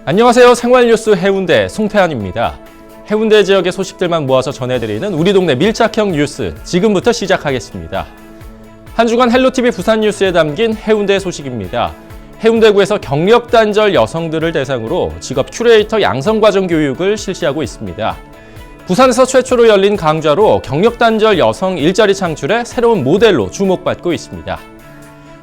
안녕하세요. 생활뉴스 해운대 송태환입니다. 해운대 지역의 소식들만 모아서 전해드리는 우리 동네 밀착형 뉴스, 지금부터 시작하겠습니다. 한 주간 헬로티비 부산 뉴스에 담긴 해운대 소식입니다. 해운대구에서 경력 단절 여성들을 대상으로 직업 큐레이터 양성과정 교육을 실시하고 있습니다. 부산에서 최초로 열린 강좌로 경력 단절 여성 일자리 창출의 새로운 모델로 주목받고 있습니다.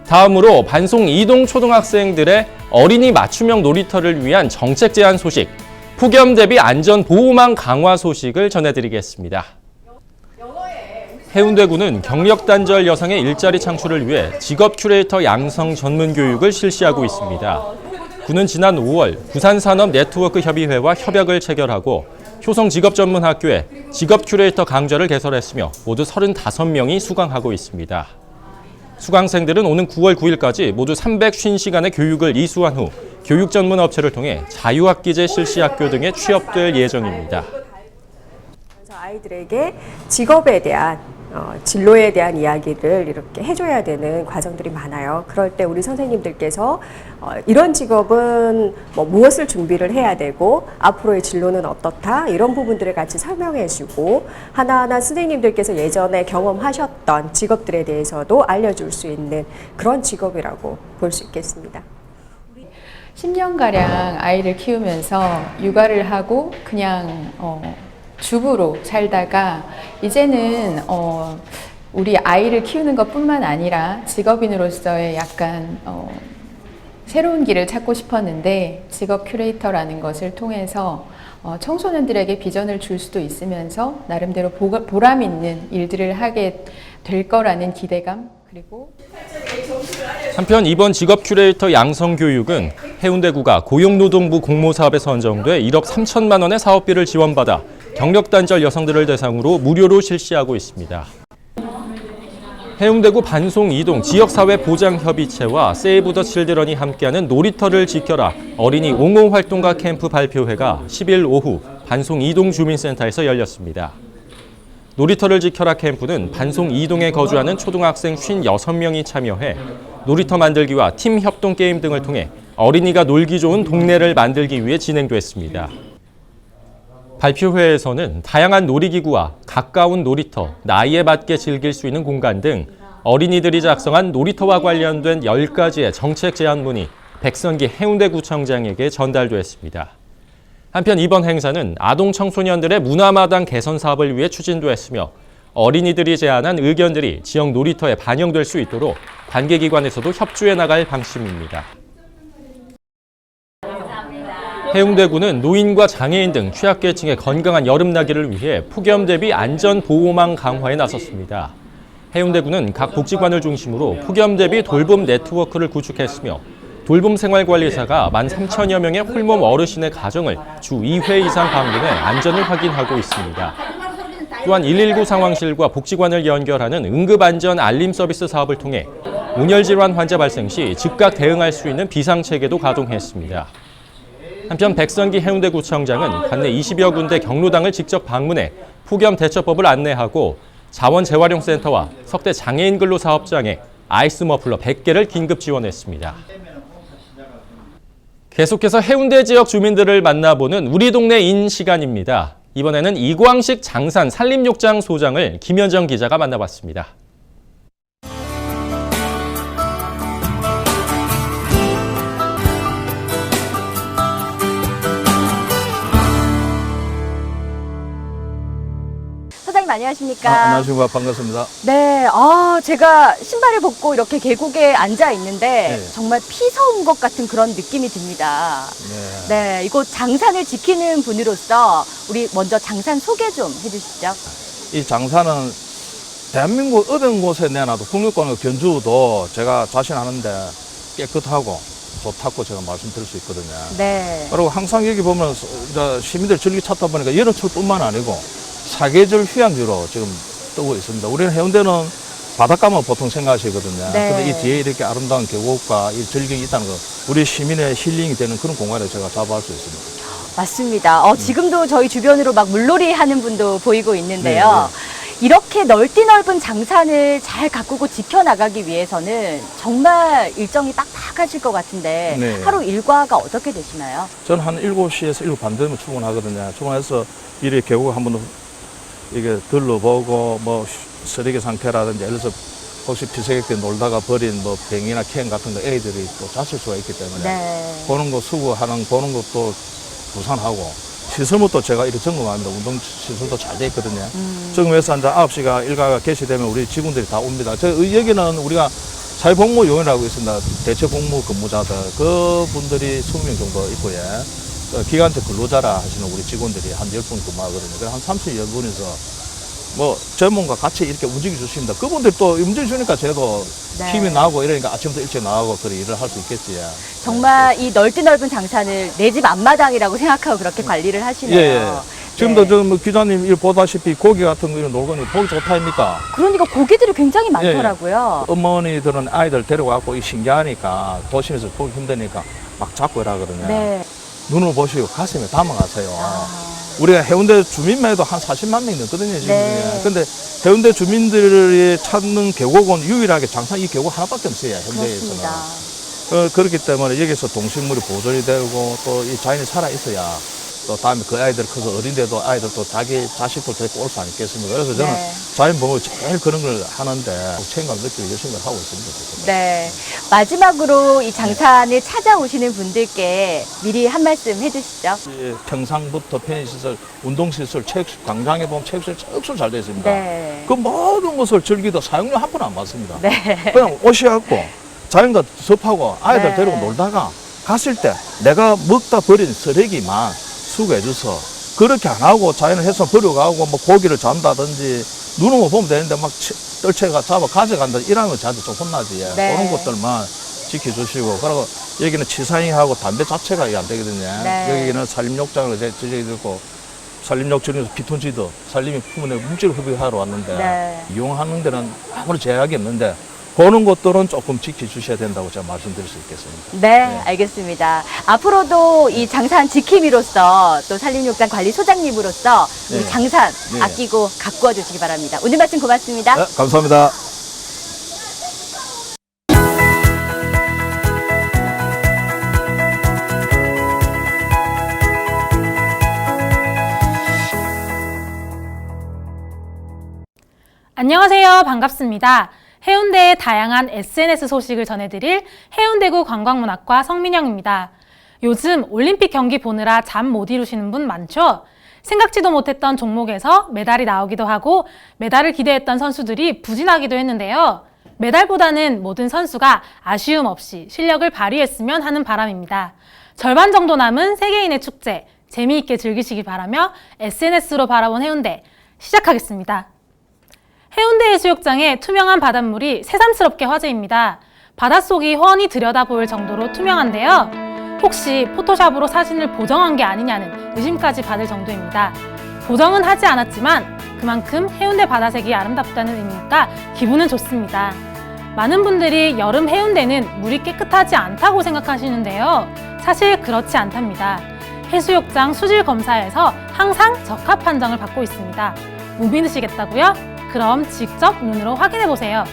다음으로 반송 이동 초등학생들의 어린이 맞춤형 놀이터를 위한 정책 제안 소식, 폭염 대비 안전 보호망 강화 소식을 전해드리겠습니다. 해운대구는 경력 단절 여성의 일자리 창출을 위해 직업 큐레이터 양성 전문 교육을 실시하고 있습니다. 구는 지난 5월 부산산업네트워크협의회와 협약을 체결하고 효성직업전문학교에 직업 큐레이터 강좌를 개설했으며 모두 35명이 수강하고 있습니다. 수강생들은 오는 9월 9일까지 모두 350시간의 교육을 이수한 후 교육 전문 업체를 통해 자유학기제 실시학교 등에 취업될 예정입니다. 아이들에게 직업에 대한 진로에 대한 이야기를 이렇게 해줘야 되는 과정들이 많아요. 그럴 때 우리 선생님들께서 이런 직업은 무엇을 준비를 해야 되고 앞으로의 진로는 어떻다 이런 부분들을 같이 설명해주고 하나하나 선생님들께서 예전에 경험하셨던 직업들에 대해서도 알려줄 수 있는 그런 직업이라고 볼 수 있겠습니다. 10년가량 아이를 키우면서 육아를 하고 그냥 주부로 살다가 이제는 우리 아이를 키우는 것뿐만 아니라 직업인으로서의 약간 새로운 길을 찾고 싶었는데 직업 큐레이터라는 것을 통해서 청소년들에게 비전을 줄 수도 있으면서 나름대로 보람 있는 일들을 하게 될 거라는 기대감 그리고 한편 이번 직업 큐레이터 양성 교육은 해운대구가 고용노동부 공모사업에 선정돼 1억 3천만 원의 사업비를 지원받아 경력 단절 여성들을 대상으로 무료로 실시하고 있습니다. 해운대구 반송 이동 지역사회 보장협의체와 세이브 더 칠드런이 함께하는 놀이터를 지켜라 어린이 옹호 활동가 캠프 발표회가 10일 오후 반송 이동 주민센터에서 열렸습니다. 놀이터를 지켜라 캠프는 반송 이동에 거주하는 초등학생 56명이 참여해 놀이터 만들기와 팀 협동 게임 등을 통해 어린이가 놀기 좋은 동네를 만들기 위해 진행됐습니다. 발표회에서는 다양한 놀이기구와 가까운 놀이터, 나이에 맞게 즐길 수 있는 공간 등 어린이들이 작성한 놀이터와 관련된 10가지의 정책 제안문이 백선기 해운대구청장에게 전달됐습니다. 한편 이번 행사는 아동 청소년들의 문화마당 개선 사업을 위해 추진됐으며 어린이들이 제안한 의견들이 지역 놀이터에 반영될 수 있도록 관계기관에서도 협조해 나갈 방침입니다. 해운대구는 노인과 장애인 등 취약계층의 건강한 여름나기를 위해 폭염 대비 안전 보호망 강화에 나섰습니다. 해운대구는 각 복지관을 중심으로 폭염 대비 돌봄 네트워크를 구축했으며 돌봄 생활관리사가 13,000여 명의 홀몸 어르신의 가정을 주 2회 이상 방문해 안전을 확인하고 있습니다. 또한 119 상황실과 복지관을 연결하는 응급안전 알림 서비스 사업을 통해 온열질환 환자 발생 시 즉각 대응할 수 있는 비상체계도 가동했습니다. 한편 백선기 해운대구청장은 관내 20여 군데 경로당을 직접 방문해 폭염 대처법을 안내하고 자원재활용센터와 석대 장애인 근로 사업장에 아이스 머플러 100개를 긴급 지원했습니다. 계속해서 해운대 지역 주민들을 만나보는 우리 동네 인 시간입니다. 이번에는 이광식 장산 산림욕장 소장을 김현정 기자가 만나봤습니다. 소장님 안녕하십니까? 안녕하십니까. 반갑습니다. 네, 제가 신발을 벗고 이렇게 계곡에 앉아 있는데 네. 정말 피서온 것 같은 그런 느낌이 듭니다. 네, 이곳 장산을 지키는 분으로서 우리 먼저 장산 소개 좀 해주시죠. 이 장산은 대한민국 어떤 곳에 내놔도 국립공원 견주도 제가 자신하는데 깨끗하고 좋다고 제가 말씀드릴 수 있거든요. 네. 그리고 항상 여기 보면 이제 시민들 즐기 찾다 보니까 여름철뿐만 아니고 사계절 휴양지로 지금 뜨고 있습니다. 우리는 해운대는 바닷가만 보통 생각하시거든요. 네. 근데 이 뒤에 이렇게 아름다운 계곡과 이 절경이 있다는 거, 우리 시민의 힐링이 되는 그런 공간을 제가 자부할 수 있습니다. 맞습니다. 지금도 저희 주변으로 막 물놀이 하는 분도 보이고 있는데요. 이렇게 넓디 넓은 장산을 잘 가꾸고 지켜나가기 위해서는 정말 일정이 빡빡하실 것 같은데 네. 하루 일과가 어떻게 되시나요? 저는 한 7시에서 7시 반 되면 출근하거든요. 출근해서 이래 계곡 한번 이게 둘러보고 뭐 쓰레기 상태라든지 예를 들어서 혹시 피서객 때 놀다가 버린 뭐 뱅이나 캔 같은 거 애들이 또 다칠 수가 있기 때문에 네. 보는 거 수거하는 보는 것도 부산하고 시설물도 제가 이렇게 점검합니다. 운동 시설도 잘 돼 있거든요. 점검해서 이제 9시가 일과가 개시되면 우리 직원들이 다 옵니다. 여기는 우리가 사회복무요원이라고 있습니다. 대체 복무 근무자들 그분들이 20명 정도 있고요. 기간제 근로자라 하시는 우리 직원들이 한 10분 근무하거든요. 그래서 한 30여 분이서 뭐 전문가 같이 이렇게 움직여 주십니다. 그분들 또 움직여 주니까 저도 네. 힘이 나고 이러니까 아침부터 일찍 나가고 그런 일을 할 수 있겠지. 정말 이 넓디 넓은 장산을 내 집 앞마당이라고 생각하고 그렇게 관리를 하시네요. 예. 지금도 네. 저 뭐 기자님 일 보다시피 고기 같은 거 이런 놀거니 보기 좋다입니까? 그러니까 고기들이 굉장히 많더라고요. 어머니들은 아이들 데려가고 신기하니까 도심에서 보기 힘드니까 막 잡고 이러거든요. 네. 눈을 보시고 가슴에 담아가세요. 우리가 해운대 주민만 해도 한 40만 명이 넘거든요, 지금. 네. 근데 해운대 주민들이 찾는 계곡은 유일하게 장산 이 계곡 하나밖에 없어요, 현대에서는. 그렇습니다. 그렇기 때문에 여기서 동식물이 보존이 되고 또 이 자연이 살아 있어야 또 다음에 그 아이들 커서 어린데도 아이들도 자기 자식들 데리고 올 수 아니겠습니까? 그래서 저는 네. 자연 보호 제일 그런 걸 하는데 책임감 느끼고 열심히 하고 있습니다. 네. 마지막으로 이 장산을 찾아오시는 분들께 미리 한 말씀 해주시죠. 평상부터 편의시설, 운동시설, 체육시설, 광장에 보면 체육시설 쭉 잘 되어 있습니다. 네. 그 모든 것을 즐기도 사용료 한 푼 안 받습니다. 네. 그냥 오셔갖고 자연과 접하고 아이들 네. 데리고 놀다가 갔을 때 내가 먹다 버린 쓰레기만 수거해줘서 그렇게 안 하고 자연을 해서 버려가고 뭐 고기를 잡는다든지 눈으로 보면 되는데 막 떨채가 잡아 가져간다 이런 거 저한테 좀 혼나지. 네. 그런 것들만 지켜주시고 그리고 여기는 치사잉하고 담배 자체가 안 되거든요. 네. 여기는 산림욕장을 제작해주고 산림욕 중에서 피톤치드, 산림이 품은에 물질을 흡입하러 왔는데 네. 이용하는 데는 아무런 제약이 없는데 그런 것들은 조금 지켜주셔야 된다고 제가 말씀드릴 수 있겠습니다. 네, 알겠습니다. 앞으로도 이 장산 지킴이로서 또 산림욕장 관리소장님으로서 이 네. 장산 네. 아끼고 가꾸어 주시기 바랍니다. 오늘 말씀 고맙습니다. 네, 감사합니다. 안녕하세요. 반갑습니다. 해운대의 다양한 SNS 소식을 전해드릴 해운대구 관광문학과 성민영입니다. 요즘 올림픽 경기 보느라 잠 못 이루시는 분 많죠? 생각지도 못했던 종목에서 메달이 나오기도 하고 메달을 기대했던 선수들이 부진하기도 했는데요. 메달보다는 모든 선수가 아쉬움 없이 실력을 발휘했으면 하는 바람입니다. 절반 정도 남은 세계인의 축제, 재미있게 즐기시기 바라며 SNS로 바라본 해운대 시작하겠습니다. 해운대 해수욕장의 투명한 바닷물이 새삼스럽게 화제입니다. 바닷속이 훤히 들여다보일 정도로 투명한데요. 혹시 포토샵으로 사진을 보정한 게 아니냐는 의심까지 받을 정도입니다. 보정은 하지 않았지만 그만큼 해운대 바다색이 아름답다는 의미니까 기분은 좋습니다. 많은 분들이 여름 해운대는 물이 깨끗하지 않다고 생각하시는데요. 사실 그렇지 않답니다. 해수욕장 수질 검사에서 항상 적합 판정을 받고 있습니다. 못 믿으시겠다고요? 그럼 직접 눈으로 확인해 보세요.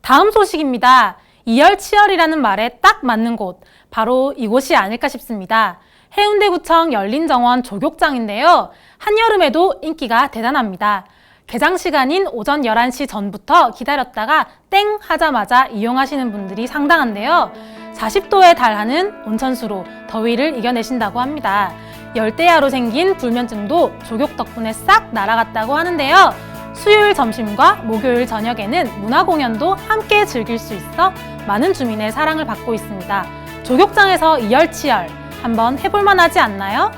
다음 소식입니다. 이열치열이라는 말에 딱 맞는 곳, 바로 이곳이 아닐까 싶습니다. 해운대구청 열린정원 조격장인데요. 한여름에도 인기가 대단합니다. 개장 시간인 오전 11시 전부터 기다렸다가 땡 하자마자 이용하시는 분들이 상당한데요. 40도에 달하는 온천수로 더위를 이겨내신다고 합니다. 열대야로 생긴 불면증도 조격 덕분에 싹 날아갔다고 하는데요. 수요일 점심과 목요일 저녁에는 문화공연도 함께 즐길 수 있어 많은 주민의 사랑을 받고 있습니다. 조격장에서 이열치열 한번 해볼만 하지 않나요?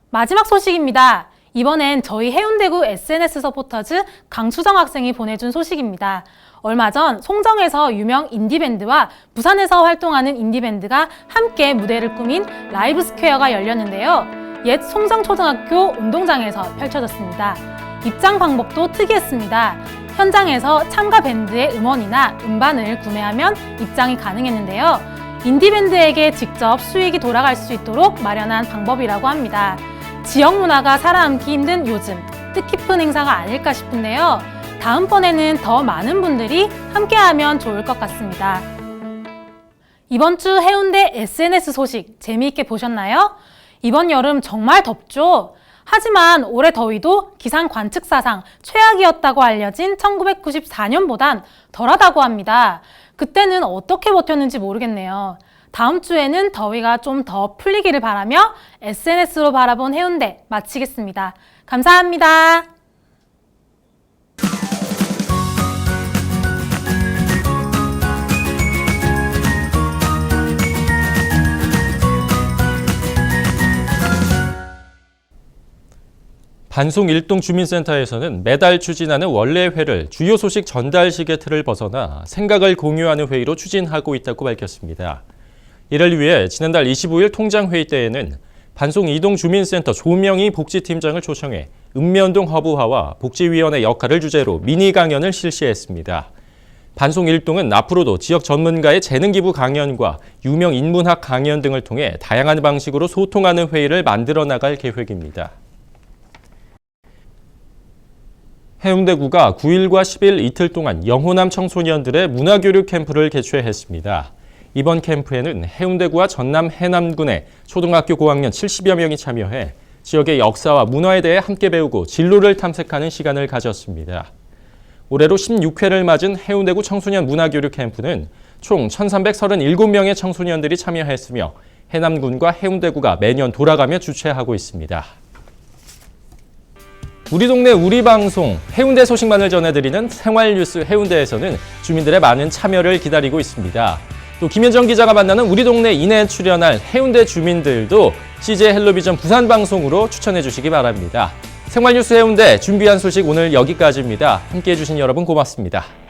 마지막 소식입니다. 이번엔 저희 해운대구 SNS 서포터즈 강수정 학생이 보내준 소식입니다. 얼마 전 송정에서 유명 인디밴드와 부산에서 활동하는 인디밴드가 함께 무대를 꾸민 라이브 스퀘어가 열렸는데요. 옛 송정초등학교 운동장에서 펼쳐졌습니다. 입장 방법도 특이했습니다. 현장에서 참가 밴드의 음원이나 음반을 구매하면 입장이 가능했는데요. 인디밴드에게 직접 수익이 돌아갈 수 있도록 마련한 방법이라고 합니다. 지역 문화가 살아남기 힘든 요즘 뜻깊은 행사가 아닐까 싶은데요. 다음번에는 더 많은 분들이 함께하면 좋을 것 같습니다. 이번 주 해운대 SNS 소식 재미있게 보셨나요? 이번 여름 정말 덥죠? 하지만 올해 더위도 기상 관측사상 최악이었다고 알려진 1994년보단 덜하다고 합니다. 그때는 어떻게 버텼는지 모르겠네요. 다음 주에는 더위가 좀 더 풀리기를 바라며 SNS로 바라본 해운대 마치겠습니다. 감사합니다. 반송 일동 주민센터에서는 매달 추진하는 원래회를 주요 소식 전달식의 틀을 벗어나 생각을 공유하는 회의로 추진하고 있다고 밝혔습니다. 이를 위해 지난달 25일 통장회의 때에는 반송 이동 주민센터 조명희 복지팀장을 초청해 읍면동 허브화와 복지위원회 역할을 주제로 미니 강연을 실시했습니다. 반송 일동은 앞으로도 지역 전문가의 재능기부 강연과 유명 인문학 강연 등을 통해 다양한 방식으로 소통하는 회의를 만들어 나갈 계획입니다. 해운대구가 9일과 10일 이틀 동안 영호남 청소년들의 문화교육 캠프를 개최했습니다. 이번 캠프에는 해운대구와 전남 해남군의 초등학교 고학년 70여 명이 참여해 지역의 역사와 문화에 대해 함께 배우고 진로를 탐색하는 시간을 가졌습니다. 올해로 16회를 맞은 해운대구 청소년 문화교육 캠프는 총 1,337명의 청소년들이 참여했으며 해남군과 해운대구가 매년 돌아가며 주최하고 있습니다. 우리 동네 우리 방송 해운대 소식만을 전해드리는 생활뉴스 해운대에서는 주민들의 많은 참여를 기다리고 있습니다. 또 김현정 기자가 만나는 우리 동네 인에 출연할 해운대 주민들도 CJ 헬로비전 부산 방송으로 추천해 주시기 바랍니다. 생활뉴스 해운대 준비한 소식 오늘 여기까지입니다. 함께해 주신 여러분 고맙습니다.